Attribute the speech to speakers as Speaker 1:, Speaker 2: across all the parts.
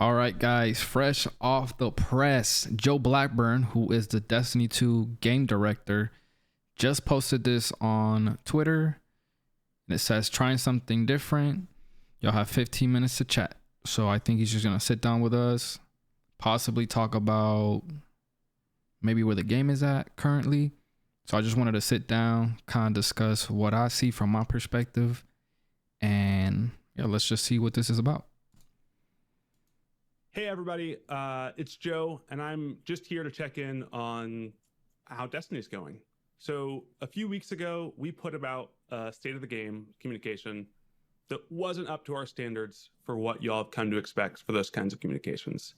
Speaker 1: All right, guys, fresh off the press, Joe Blackburn, who is the Destiny 2 game director, just posted this on Twitter. And it says, trying something different. Y'all have 15 minutes to chat. So I think he's just going to sit down with us, possibly talk about maybe where the game is at currently. So I just wanted to sit down, kind of discuss what I see from my perspective. And yeah, let's just see what this is about.
Speaker 2: Hey everybody, it's Joe, and I'm just here to check in on how Destiny's going. So a few weeks ago, we put about a state of the game communication that wasn't up to our standards for what y'all have come to expect for those kinds of communications.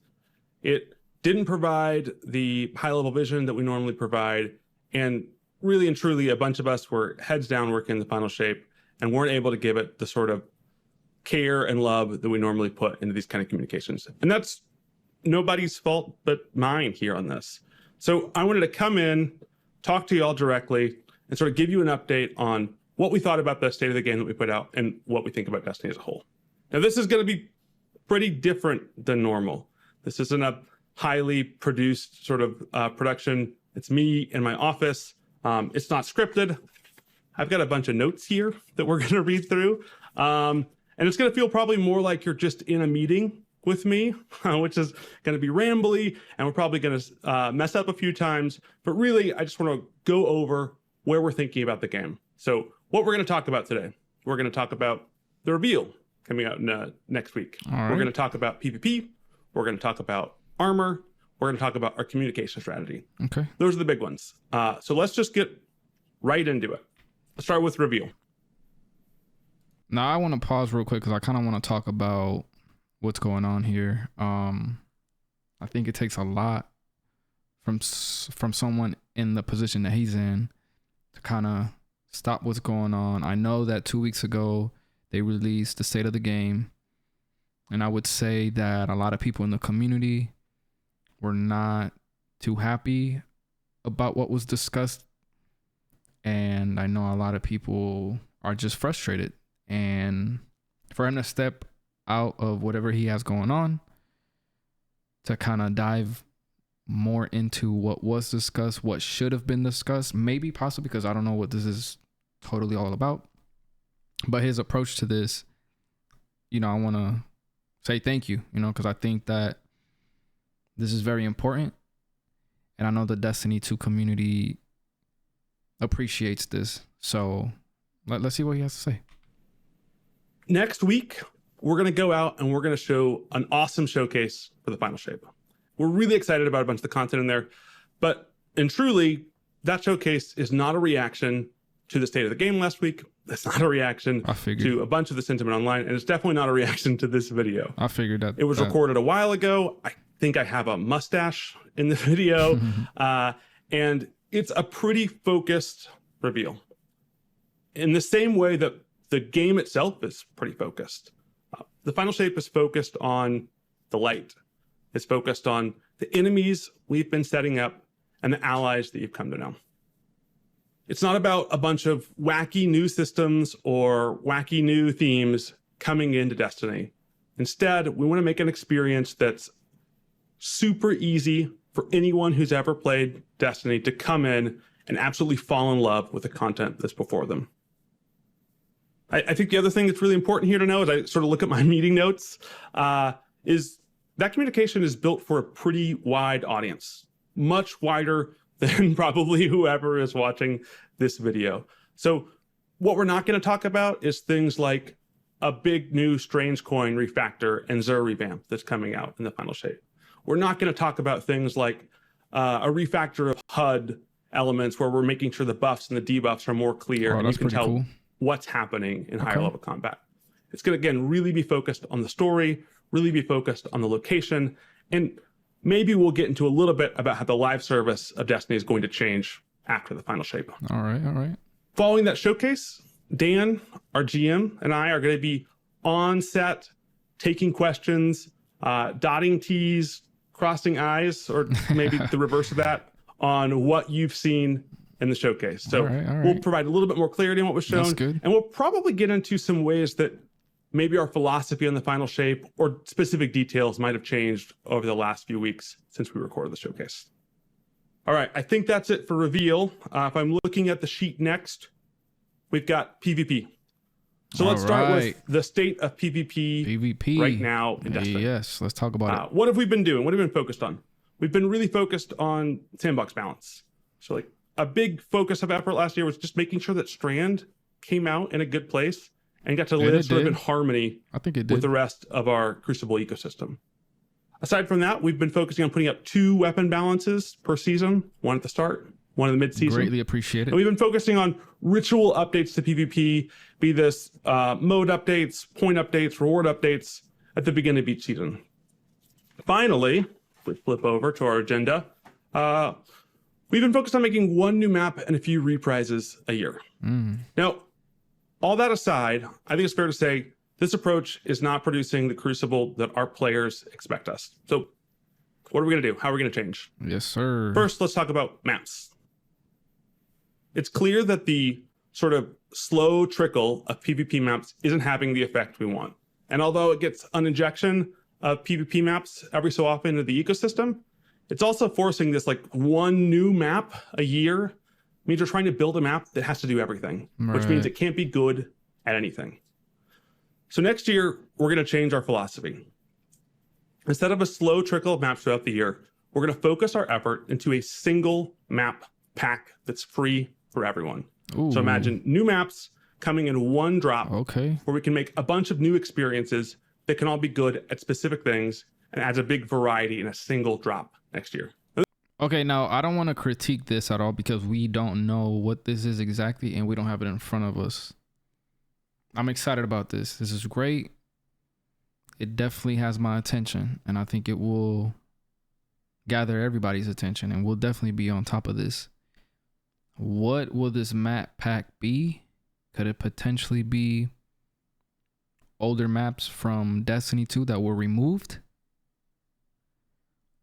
Speaker 2: It didn't provide the high-level vision that we normally provide, and really and truly, a bunch of us were heads down working the final shape and weren't able to give it the sort of care and love that we normally put into these kind of communications. And that's nobody's fault but mine here on this. So I wanted to come in, talk to you all directly, and sort of give you an update on what we thought about the state of the game that we put out and what we think about Destiny as a whole. Now, this is going to be pretty different than normal. This isn't a highly produced sort of production. It's me in my office. It's not scripted. I've got a bunch of notes here that we're going to read through. And it's going to feel probably more like you're just in a meeting with me, which is going to be rambly, and we're probably going to mess up a few times. But really, I just want to go over where we're thinking about the game. So what we're going to talk about today, we're going to talk about the reveal coming out next week.
Speaker 1: All right.
Speaker 2: We're going to talk about PvP. We're going to talk about armor. We're going to talk about our communication strategy.
Speaker 1: Okay.
Speaker 2: Those are the big ones. So let's just get right into it. Let's start with reveal.
Speaker 1: Now, I want to pause real quick because I kind of want to talk about what's going on here. I think it takes a lot from someone in the position that he's in to kind of stop what's going on. I know that 2 weeks ago, they released the state of the game. And I would say that a lot of people in the community were not too happy about what was discussed. And I know a lot of people are just frustrated. And for him to step out of whatever he has going on to kind of dive more into what was discussed, what should have been discussed, maybe possibly, because I don't know what this is totally all about. But his approach to this, I want to say thank you, because I think that this is very important. And I know the Destiny 2 community appreciates this. So let's see what he has to say.
Speaker 2: Next week, we're going to go out and we're going to show an awesome showcase for the final shape. We're really excited about a bunch of the content in there, but truly, that showcase is not a reaction to the state of the game last week. That's not a reaction to a bunch of the sentiment online, and it's definitely not a reaction to this video.
Speaker 1: I figured that.
Speaker 2: It was recorded a while ago. I think I have a mustache in the video, and it's a pretty focused reveal. In the same way that the game itself is pretty focused. The final shape is focused on the light. It's focused on the enemies we've been setting up and the allies that you've come to know. It's not about a bunch of wacky new systems or wacky new themes coming into Destiny. Instead, we want to make an experience that's super easy for anyone who's ever played Destiny to come in and absolutely fall in love with the content that's before them. I think the other thing that's really important here to know, as I sort of look at my meeting notes, is that communication is built for a pretty wide audience, much wider than probably whoever is watching this video. So what we're not going to talk about is things like a big new Strange Coin refactor and Xur revamp that's coming out in the final shape. We're not going to talk about things like a refactor of HUD elements where we're making sure the buffs and the debuffs are more clear and you can tell cool. What's happening in higher level combat. It's going to, again, really be focused on the story, really be focused on the location, and maybe we'll get into a little bit about how the live service of Destiny is going to change after the final shape.
Speaker 1: All right.
Speaker 2: Following that showcase, Dan, our GM, and I are going to be on set, taking questions, dotting T's, crossing I's, or maybe the reverse of that, on what you've seen in the showcase. So
Speaker 1: all right.
Speaker 2: We'll provide a little bit more clarity on what was shown.
Speaker 1: That's good.
Speaker 2: And we'll probably get into some ways that maybe our philosophy on the final shape or specific details might have changed over the last few weeks since we recorded the showcase. All right, I think that's it for reveal. If I'm looking at the sheet next, we've got PvP. So let's start with the state of PvP right now in Destiny.
Speaker 1: Yes, let's talk about it.
Speaker 2: What have we been doing? What have we been focused on? We've been really focused on sandbox balance. So like a big focus of effort last year was just making sure that Strand came out in a good place and got to live sort of in harmony with the rest of our Crucible ecosystem. Aside from that, we've been focusing on putting up 2 weapon balances per season, one at the start, one in the mid-season.
Speaker 1: Greatly appreciate it.
Speaker 2: And we've been focusing on ritual updates to PvP, be this mode updates, point updates, reward updates at the beginning of each season. Finally, if we flip over to our agenda, we've been focused on making 1 new map and a few reprises a year. Now, all that aside, I think it's fair to say this approach is not producing the Crucible that our players expect us. So what are we going to do? How are we going to change?
Speaker 1: Yes, sir.
Speaker 2: First, let's talk about maps. It's clear that the sort of slow trickle of PvP maps isn't having the effect we want. And although it gets an injection of PvP maps every so often into the ecosystem, it's also forcing this like 1 new map a year. It means you're trying to build a map that has to do everything, which means it can't be good at anything. So next year, we're going to change our philosophy. Instead of a slow trickle of maps throughout the year, we're going to focus our effort into a single map pack that's free for everyone. Ooh. So imagine new maps coming in 1 drop, where we can make a bunch of new experiences that can all be good at specific things and adds a big variety in a single drop next year.
Speaker 1: Okay, now I don't want to critique this at all because we don't know what this is exactly and we don't have it in front of us. I'm excited about this. This is great. It definitely has my attention and I think it will gather everybody's attention and we'll definitely be on top of this. What will this map pack be? Could it potentially be older maps from Destiny 2 that were removed?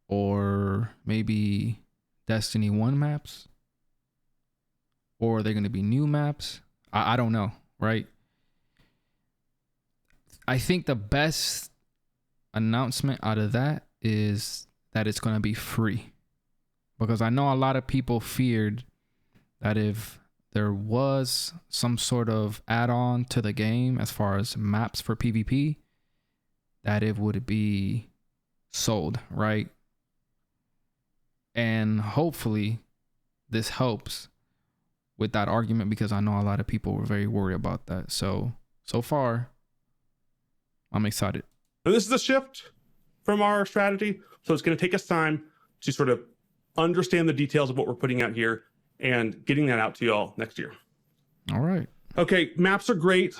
Speaker 1: Or maybe Destiny 1 maps? Or are they going to be new maps? I don't know, right? I think the best announcement out of that is that it's going to be free. Because I know a lot of people feared that if there was some sort of add-on to the game as far as maps for PvP, that it would be sold, right? And hopefully this helps with that argument because I know a lot of people were very worried about that. So far, I'm excited.
Speaker 2: Now, this is a shift from our strategy. So it's going to take us time to sort of understand the details of what we're putting out here and getting that out to y'all next year.
Speaker 1: All right.
Speaker 2: Okay, maps are great,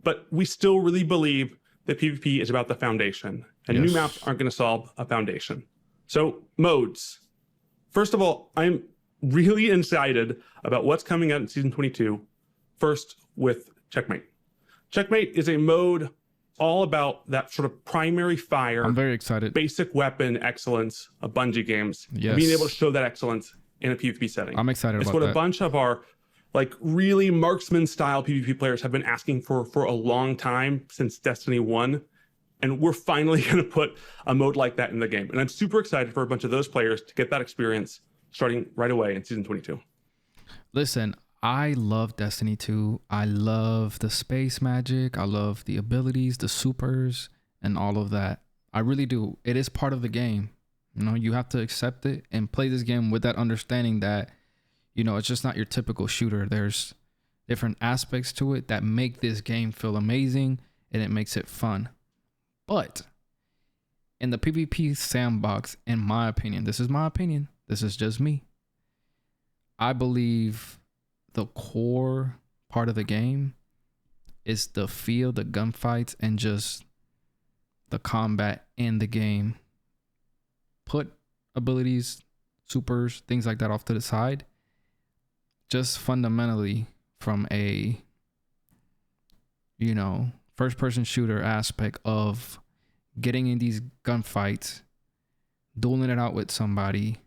Speaker 2: but we still really believe that PvP is about the foundation, and new maps aren't going to solve a foundation. So modes. First of all, I'm really excited about what's coming out in Season 22, first with Checkmate. Checkmate is a mode all about that sort of primary fire.
Speaker 1: I'm very excited.
Speaker 2: Basic weapon excellence of Bungie games. Yes. Being able to show that excellence in a PvP setting.
Speaker 1: I'm excited about that.
Speaker 2: It's what a bunch of our like really marksman style PvP players have been asking for a long time since Destiny 1. And we're finally going to put a mode like that in the game. And I'm super excited for a bunch of those players to get that experience starting right away in Season 22.
Speaker 1: Listen, I love Destiny 2. I love the space magic. I love the abilities, the supers, and all of that. I really do. It is part of the game. You know, you have to accept it and play this game with that understanding that, you know, it's just not your typical shooter. There's different aspects to it that make this game feel amazing and it makes it fun. But in the PvP sandbox, in my opinion, this is my opinion. This is just me. I believe the core part of the game is the feel, the gunfights, and just the combat in the game. Put abilities, supers, things like that off to the side. Just fundamentally from a, you know, first-person shooter aspect of getting in these gunfights, dueling it out with somebody,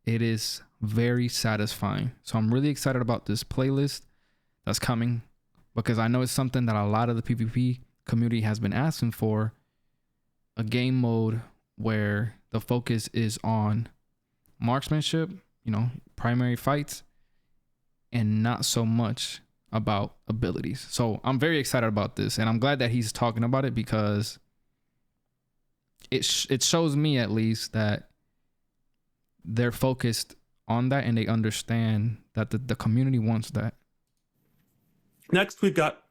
Speaker 1: it is very satisfying. So I'm really excited about this playlist that's coming because I know it's something that a lot of the PvP community has been asking for, a game mode where the focus is on marksmanship, primary fights, and not so much about abilities. So I'm very excited about this, and I'm glad that he's talking about it, because it shows me at least that they're focused on that and they understand that the community wants that.
Speaker 2: Next, we've got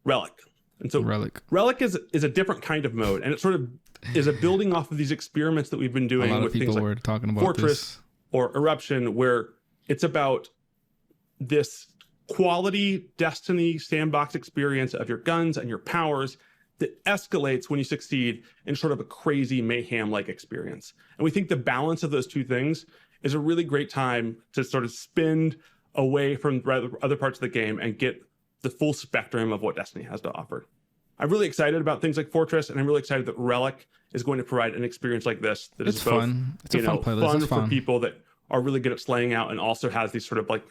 Speaker 2: Relic. And so Relic is a different kind of mode, and it sort of is a building off of these experiments that we've been doing with things like
Speaker 1: talking about
Speaker 2: Fortress or Eruption, where it's about this quality Destiny sandbox experience of your guns and your powers that escalates when you succeed in sort of a crazy mayhem-like experience. And we think the balance of those two things is a really great time to sort of spin away from other parts of the game and get the full spectrum of what Destiny has to offer. I'm really excited about things like Fortress, and I'm really excited that Relic is going to provide an experience like this that is both
Speaker 1: fun. It's a fun playlist.
Speaker 2: Fun for people that are really good at slaying out, and also has these sort of like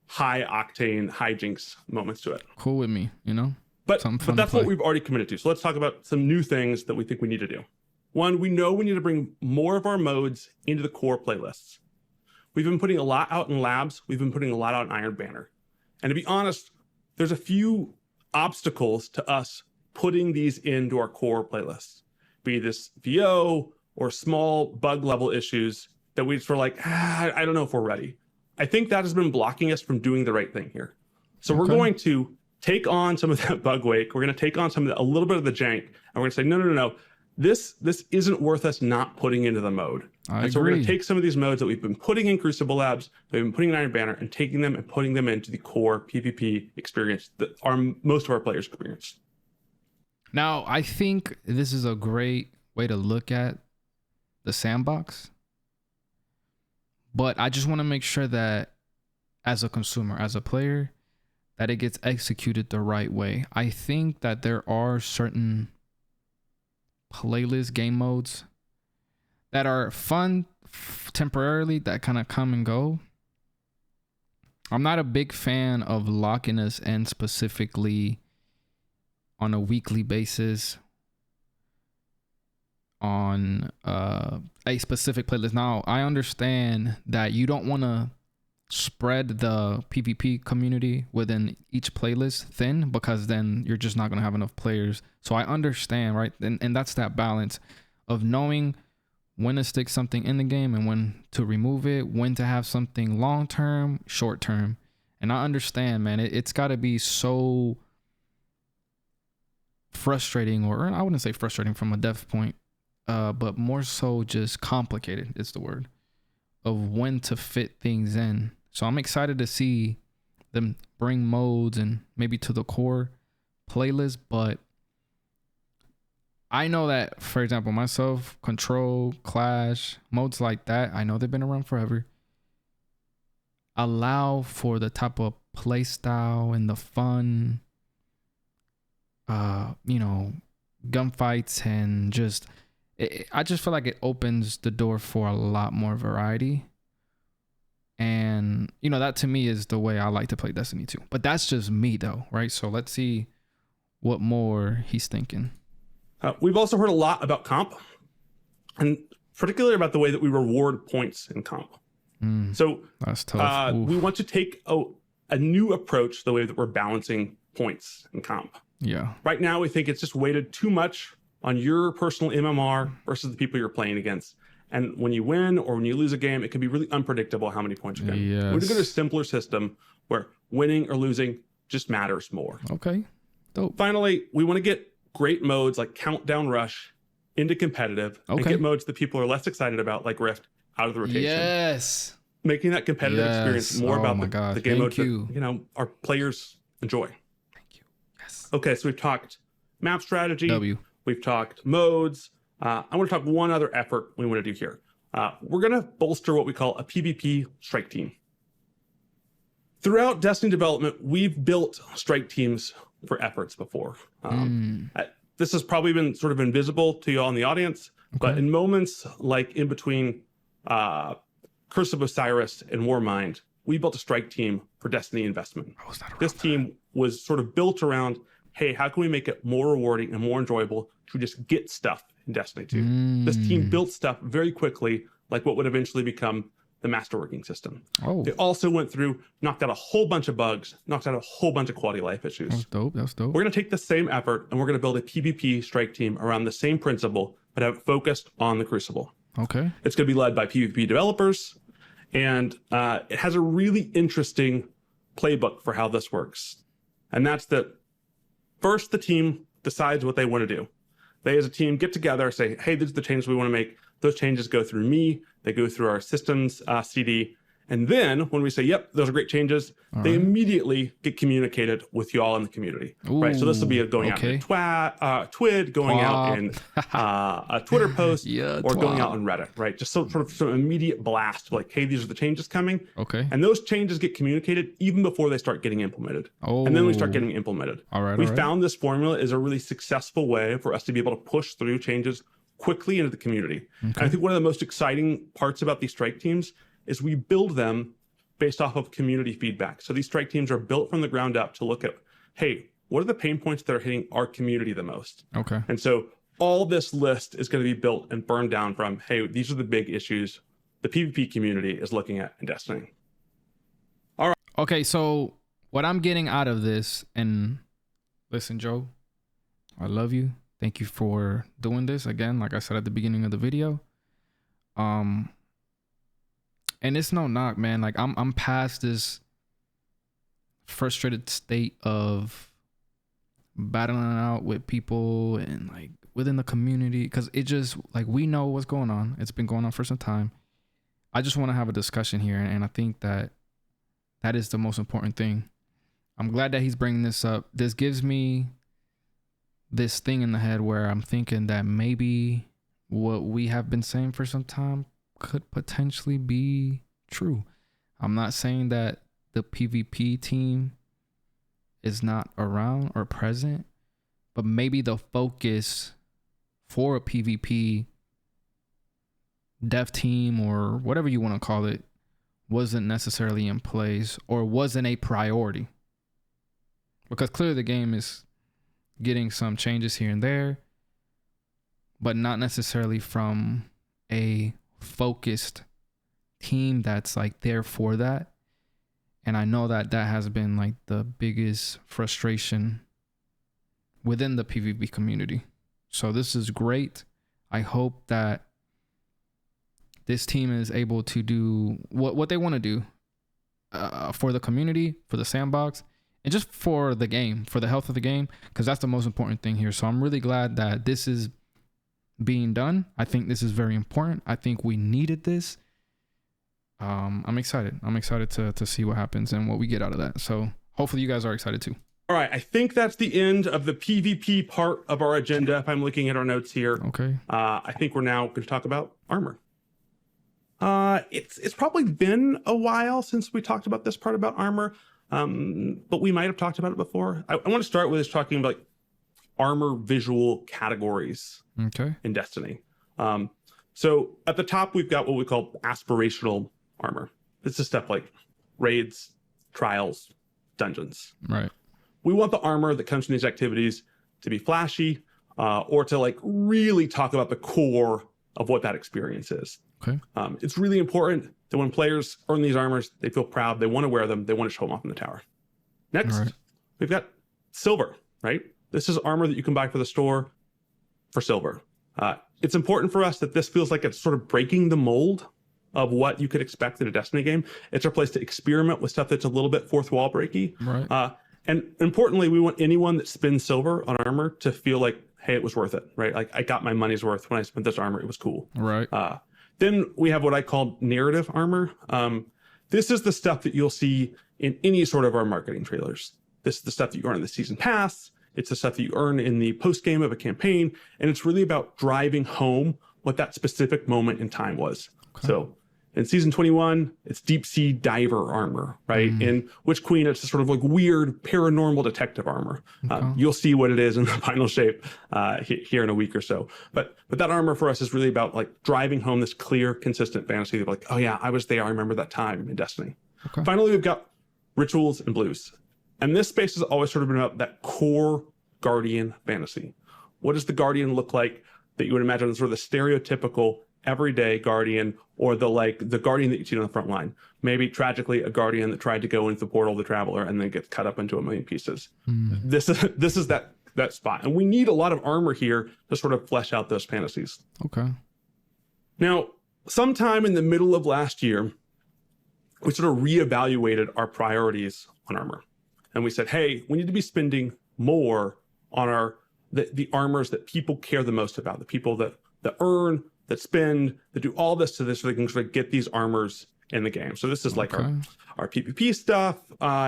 Speaker 2: high octane hijinks moments to it.
Speaker 1: Cool with me,
Speaker 2: But that's what we've already committed to. So let's talk about some new things that we think we need to do. One, we know we need to bring more of our modes into the core playlists. We've been putting a lot out in labs. We've been putting a lot out in Iron Banner. And to be honest, there's a few obstacles to us putting these into our core playlists, be this VO or small bug level issues that we just were like, I don't know if we're ready. I think that has been blocking us from doing the right thing here. So we're going to take on some of that bug wake. We're going to take on a little bit of the jank, and we're going to say, no. This isn't worth us not putting into the mode. So we're going to take some of these modes that we've been putting in Crucible Labs, that we've been putting in Iron Banner, and taking them and putting them into the core PvP experience that most of our players experience.
Speaker 1: Now, I think this is a great way to look at the sandbox, but I just want to make sure that as a consumer, as a player, that it gets executed the right way. I think that there are certain playlist game modes that are fun temporarily, that kind of come and go. I'm not a big fan of locking us in specifically on a weekly basis on a specific playlist. Now, I understand that you don't want to spread the PvP community within each playlist thin, because then you're just not going to have enough players. So I understand, right? And that's that balance of knowing when to stick something in the game and when to remove it, when to have something long-term, short-term. And I understand, man, it's got to be so frustrating, or I wouldn't say frustrating from a dev point, but more so just complicated is the word, of when to fit things in. So I'm excited to see them bring modes and maybe to the core playlist. But I know that, for example, myself, Control, Clash, modes like that, I know they've been around forever, allow for the type of play style and the fun, gunfights, and just, I just feel like it opens the door for a lot more variety. And, that to me is the way I like to play Destiny 2. But that's just me, though, right? So let's see what more he's thinking.
Speaker 2: We've also heard a lot about comp, and particularly about the way that we reward points in comp. So
Speaker 1: that's tough.
Speaker 2: We want to take a new approach to the way that we're balancing points in comp.
Speaker 1: Yeah.
Speaker 2: Right now, we think it's just weighted too much on your personal MMR versus the people you're playing against. And when you win or when you lose a game, it can be really unpredictable how many points you get.
Speaker 1: Yes.
Speaker 2: We're going to go to a simpler system where winning or losing just matters more.
Speaker 1: Okay. Dope.
Speaker 2: Finally, we want to get great modes like Countdown Rush into competitive, and get modes that people are less excited about, like Rift, out of the rotation.
Speaker 1: Yes.
Speaker 2: Making that competitive experience more about the game mode that our players enjoy.
Speaker 1: Thank you. Yes.
Speaker 2: Okay, so we've talked map strategy. We've talked modes. I want to talk one other effort we want to do here. We're going to bolster what we call a PvP strike team. Throughout Destiny development, we've built strike teams for efforts before. This has probably been sort of invisible to you all in the audience, but in moments like in between Curse of Osiris and Warmind, we built a strike team for Destiny investment. This team was sort of built around hey, how can we make it more rewarding and more enjoyable to just get stuff in Destiny 2? This team built stuff very quickly, like what would eventually become the masterworking system.
Speaker 1: Oh,
Speaker 2: They also went through, knocked out a whole bunch of bugs, knocked out a whole bunch of quality of life issues.
Speaker 1: that's dope. That's dope.
Speaker 2: We're going to take the same effort and we're going to build a PvP strike team around the same principle, but have it focused on the Crucible.
Speaker 1: Okay.
Speaker 2: It's going to be led by PvP developers, and it has a really interesting playbook for how this works. And that's that first the team decides what they want to do. They as a team get together, say, hey, these are the changes we want to make. Those changes go through me. They go through our systems CD. And then when we say, yep, those are great changes, they immediately get communicated with y'all in the community, right? So this will be going out in Twid, going out in a Twitter post, or going out on Reddit, right? Just sort of some immediate blast, like, hey, these are the changes coming.
Speaker 1: Okay.
Speaker 2: And those changes get communicated even before they start getting implemented. And then we start getting implemented. We found this formula is a really successful way for us to be able to push through changes quickly into the community. And I think one of the most exciting parts about these strike teams is we build them based off of community feedback. So these strike teams are built from the ground up to look at, hey, what are the pain points that are hitting our community the most?
Speaker 1: Okay.
Speaker 2: And so all this list is going to be built and burned down from, hey, these are the big issues the PvP community is looking at in Destiny. All right.
Speaker 1: Okay, so what I'm getting out of this, and listen, Joe, I love you. Thank you for doing this again, like I said at the beginning of the video. And it's no knock, man. Like I'm past this frustrated state of battling out with people and like within the community, because it just, like, we know what's going on. It's been going on for some time. I just want to have a discussion here, and I think that is the most important thing. I'm glad that he's bringing this up. This gives me this thing in the head where I'm thinking that maybe what we have been saying for some time could potentially be true. I'm not saying that the PvP team is not around or present, but maybe the focus for a PvP dev team, or whatever you want to call it, wasn't necessarily in place or wasn't a priority. Because clearly the game is getting some changes here and there, but not necessarily from a focused team that's like there for that. And I know that has been like the biggest frustration within the PvP community. So this is great. I hope that this team is able to do what they want to do for the community, for the sandbox, and just for the game, for the health of the game, because that's the most important thing here. So I'm really glad that this is being done. I think this is very important. I think we needed this. I'm excited. I'm excited to see what happens and what we get out of that. So hopefully you guys are excited too.
Speaker 2: All right, I think that's the end of the PvP part of our agenda, if I'm looking at our notes here.
Speaker 1: Okay.
Speaker 2: I think we're now going to talk about armor. It's probably been a while since we talked about this part about armor, but we might have talked about it before. I want to start with just talking about like armor visual categories in Destiny. So at the top, we've got what we call aspirational armor. This is stuff like raids, trials, dungeons.
Speaker 1: Right.
Speaker 2: We want the armor that comes from these activities to be flashy, or to like really talk about the core of what that experience is.
Speaker 1: Okay.
Speaker 2: It's really important that when players earn these armors, they feel proud, they want to wear them, they want to show them off in the tower. Next, we've got silver, right? This is armor that you can buy for the store for silver. It's important for us that this feels like it's sort of breaking the mold of what you could expect in a Destiny game. It's our place to experiment with stuff that's a little bit fourth wall breaky.
Speaker 1: Right.
Speaker 2: And importantly, we want anyone that spends silver on armor to feel like, hey, it was worth it, right? Like I got my money's worth when I spent this armor. It was cool.
Speaker 1: Right.
Speaker 2: Then we have what I call narrative armor. This is the stuff that you'll see in any sort of our marketing trailers. This is the stuff that you earn in the season pass. It's the stuff that you earn in the post game of a campaign. And it's really about driving home what that specific moment in time was. Okay. So in season 21, it's deep sea diver armor, right? In Witch Queen, it's sort of like weird paranormal detective armor. You'll see what it is in the final shape here in a week or so. But that armor for us is really about like driving home this clear, consistent fantasy of like, oh yeah, I was there. I remember that time in Destiny. Okay. Finally, we've got rituals and blues. And this space has always sort of been about that core Guardian fantasy. What does the Guardian look like that you would imagine sort of the stereotypical everyday Guardian, or the Guardian that you see on the front line? Maybe tragically a Guardian that tried to go into the portal of the Traveler and then gets cut up into a million pieces. This is that spot, and we need a lot of armor here to sort of flesh out those fantasies.
Speaker 1: Okay.
Speaker 2: Now, sometime in the middle of last year, we sort of reevaluated our priorities on armor, and we said, hey, we need to be spending more on the armors that people care the most about, the people that earn, that spend, that do all this to this so they can sort of get these armors in the game. So this is like our PvP stuff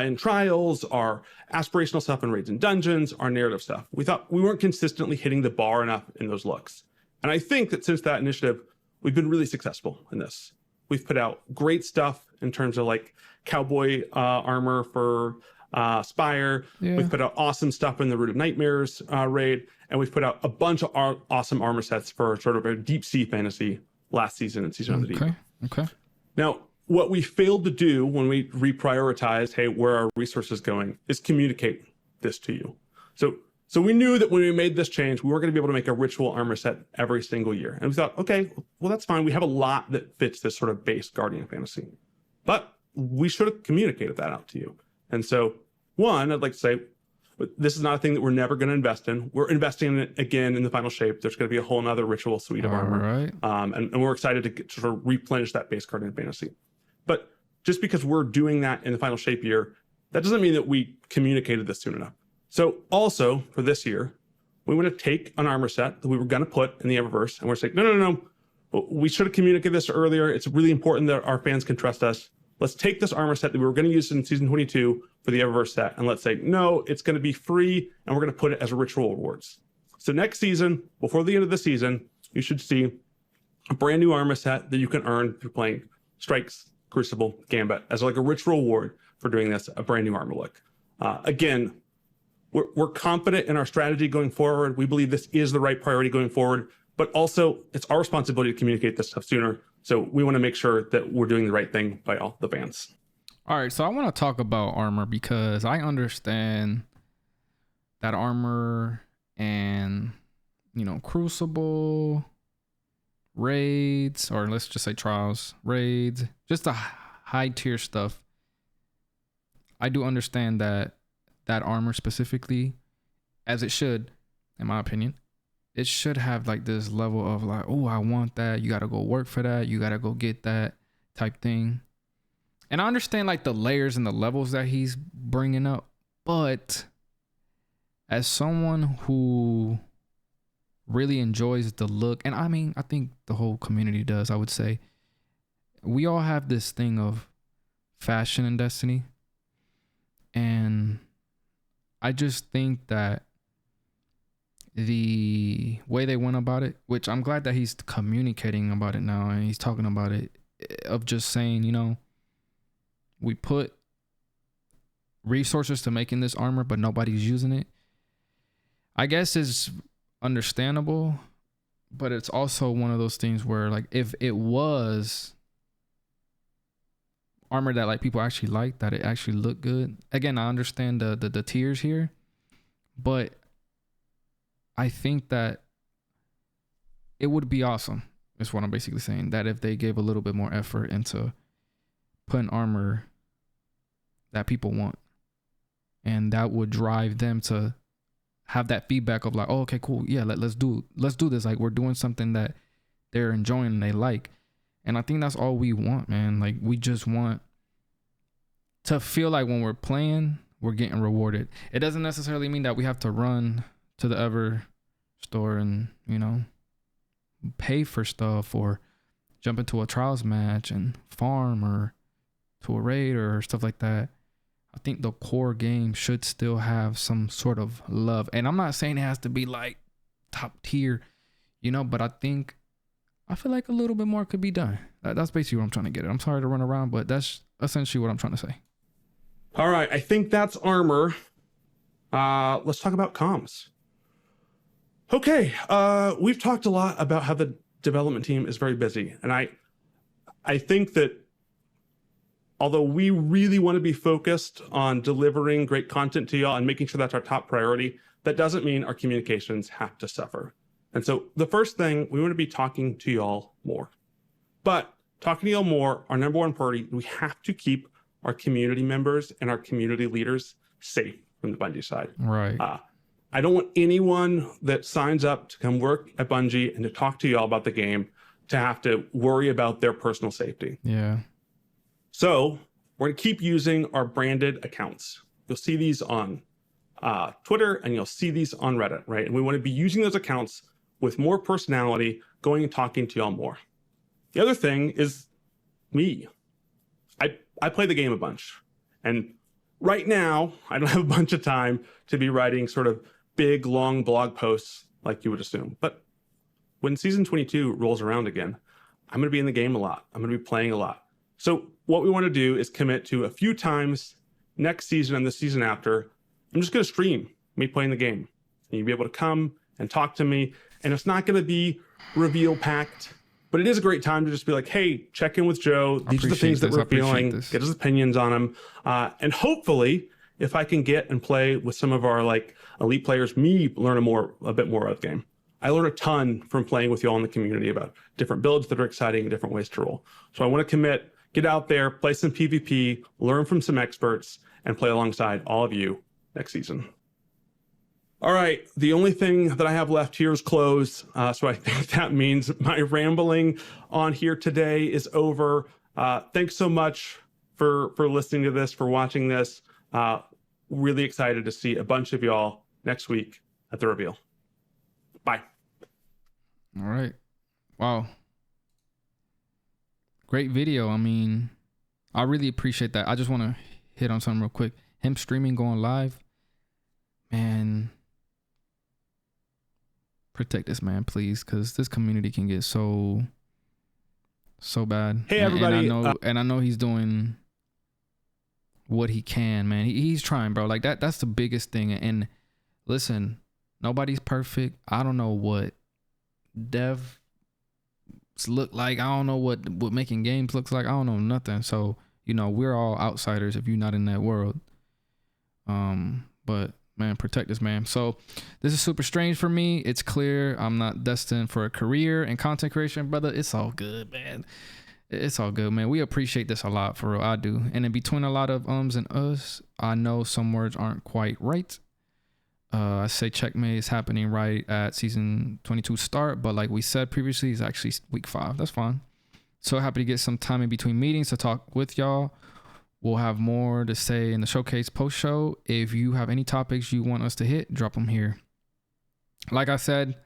Speaker 2: in trials, our aspirational stuff in raids and dungeons, our narrative stuff. We thought we weren't consistently hitting the bar enough in those looks. And I think that since that initiative, we've been really successful in this. We've put out great stuff in terms of like cowboy armor for Spire.
Speaker 1: Yeah.
Speaker 2: We've put out awesome stuff in the Root of Nightmares raid. And we've put out a bunch of awesome armor sets for sort of a deep sea fantasy last season and Season of the Deep.
Speaker 1: Okay.
Speaker 2: Now, what we failed to do when we reprioritized, hey, where are resources going, is communicate this to you. So we knew that when we made this change, we weren't going to be able to make a ritual armor set every single year. And we thought, okay, well, that's fine. We have a lot that fits this sort of base Guardian fantasy. But we should have communicated that out to you. And so, one, I'd like to say, this is not a thing that we're never going to invest in. We're investing in it again in the final shape. There's going to be a whole nother ritual suite of armor.
Speaker 1: Right.
Speaker 2: And we're excited to sort of replenish that base Guardian fantasy. But just because we're doing that in the final shape year, that doesn't mean that we communicated this soon enough. So also for this year, we want to take an armor set that we were going to put in the Eververse, and we're saying, no. We should have communicated this earlier. It's really important that our fans can trust us. Let's take this armor set that we were going to use in Season 22 for the Eververse set, and let's say, no, it's going to be free, and we're going to put it as a ritual rewards. So next season, before the end of the season, you should see a brand new armor set that you can earn through playing Strikes, Crucible, Gambit as like a ritual reward for doing this, a brand new armor look. Again, we're confident in our strategy going forward. We believe this is the right priority going forward, but also it's our responsibility to communicate this stuff sooner. So we want to make sure that we're doing the right thing by all the fans.
Speaker 1: All right, so I want to talk about armor because I understand that armor and, Crucible, raids, or let's just say trials, raids, just the high tier stuff. I do understand that armor specifically, as it should, in my opinion, it should have like this level of like, oh, I want that. You got to go work for that. You got to go get that type thing. And I understand like the layers and the levels that he's bringing up, but as someone who really enjoys the look, and I mean, I think the whole community does, I would say, we all have this thing of fashion in Destiny. And I just think that the way they went about it, which I'm glad that he's communicating about it now and he's talking about it, of just saying, we put resources to making this armor, but nobody's using it. I guess is understandable, but it's also one of those things where like if it was armor that like people actually like, that it actually looked good. Again, I understand the tiers here, but I think that it would be awesome, is what I'm basically saying, that if they gave a little bit more effort into putting armor that people want, and that would drive them to have that feedback of like, oh, okay, cool, yeah, let's do this. Like, we're doing something that they're enjoying and they like. And I think that's all we want, man. Like, we just want to feel like when we're playing, we're getting rewarded. It doesn't necessarily mean that we have to run to the Ever store and, pay for stuff or jump into a trials match and farm or to a raid or stuff like that. I think the core game should still have some sort of love. And I'm not saying it has to be like top tier, but I feel like a little bit more could be done. That's basically what I'm trying to get at. I'm sorry to run around, but that's essentially what I'm trying to say.
Speaker 2: All right, I think that's armor. Let's talk about comms. Okay, we've talked a lot about how the development team is very busy, and I think that although we really want to be focused on delivering great content to y'all and making sure that's our top priority, that doesn't mean our communications have to suffer. And so the first thing, we want to be talking to y'all more. But talking to y'all more, our number one priority, we have to keep our community members and our community leaders safe from the Bungie side.
Speaker 1: Right.
Speaker 2: I don't want anyone that signs up to come work at Bungie and to talk to y'all about the game to have to worry about their personal safety.
Speaker 1: Yeah.
Speaker 2: So we're going to keep using our branded accounts. You'll see these on Twitter and you'll see these on Reddit, right? And we want to be using those accounts with more personality, going and talking to y'all more. The other thing is me. I play the game a bunch. And right now, I don't have a bunch of time to be writing sort of big, long blog posts like you would assume. But when season 22 rolls around again, I'm going to be in the game a lot. I'm going to be playing a lot. So what we want to do is commit to a few times next season and the season after. I'm just going to stream me playing the game. And you'll be able to come and talk to me. And it's not going to be reveal packed, but it is a great time to just be like, hey, check in with Joe. These are the things that we're feeling. Get his opinions on them. And hopefully, if I can get and play with some of our like elite players, me learn a bit more about the game. I learn a ton from playing with y'all in the community about different builds that are exciting and different ways to roll. So I want to commit, get out there, play some PvP, learn from some experts, and play alongside all of you next season. All right, the only thing that I have left here is close. So I think that means my rambling on here today is over. Thanks so much for listening to this, for watching this. Really excited to see a bunch of y'all next week at the reveal. Bye.
Speaker 1: All right. Wow. Great video. I mean, I really appreciate that. I just want to hit on something real quick. Him streaming, going live. Man, protect this man, please, because this community can get so bad.
Speaker 2: Hey, everybody.
Speaker 1: And I know he's doing what he can, man. He's trying, bro. Like that's the biggest thing. And listen, nobody's perfect. I don't know what devs look like. I don't know what making games looks like. I don't know nothing. So, you know, we're all outsiders if you're not in that world. But man, protect this man. So this is super strange for me. It's clear I'm not destined for a career in content creation, brother. It's all good, man. It's all good, man. We appreciate this a lot, for real. I do. And in between a lot of ums and us, I know some words aren't quite right. I say checkmate is happening right at season 22 start, but like we said previously, it's actually week 5. That's fine. So happy to get some time in between meetings to talk with y'all. We'll have more to say in the showcase post show. If you have any topics you want us to hit, drop them here. Like I said,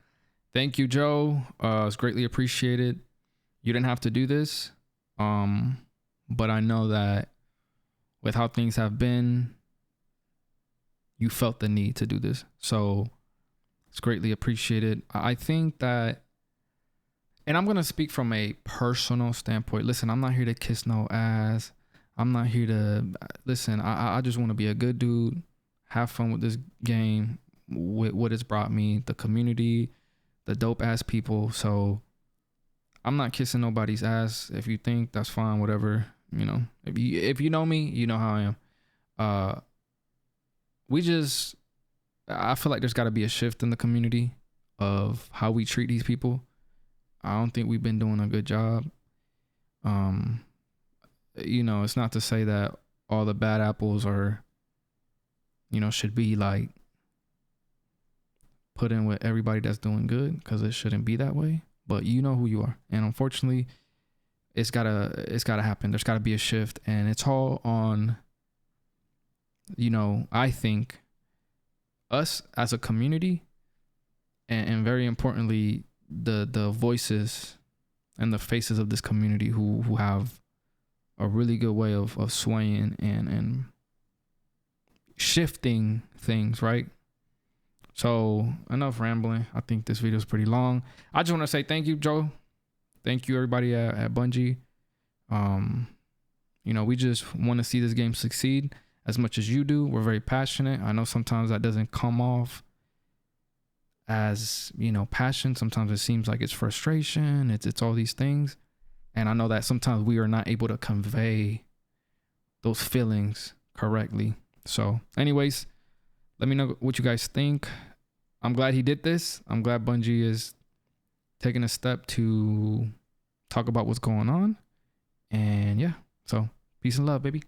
Speaker 1: thank you, Joe. It's greatly appreciated. You didn't have to do this. But I know that with how things have been, you felt the need to do this. So it's greatly appreciated. I think that, and I'm going to speak from a personal standpoint. Listen, I'm not here to kiss no ass. I'm not here to, listen, I just want to be a good dude, have fun with this game, with what it's brought me, the community, the dope ass people. So I'm not kissing nobody's ass. If you think, that's fine, whatever. You know, if you know me, you know how I am. I feel like there's got to be a shift in the community of how we treat these people. I don't think we've been doing a good job. You know, it's not to say that all the bad apples are, you know, should be like put in with everybody that's doing good, because it shouldn't be that way. But you know who you are, and unfortunately, it's gotta happen. There's gotta be a shift, and it's all on, you know, I think us as a community, and very importantly, the voices and the faces of this community who have a really good way of swaying and shifting things, right? So enough rambling. I think this video is pretty long. I just want to say thank you, Joe. Thank you, everybody at Bungie. You know, we just want to see this game succeed as much as you do. We're very passionate. I know sometimes that doesn't come off as, you know, passion. Sometimes it seems like it's frustration. It's all these things. And I know that sometimes we are not able to convey those feelings correctly. So anyways, let me know what you guys think. I'm glad he did this. I'm glad Bungie is taking a step to talk about what's going on. And yeah, so peace and love, baby.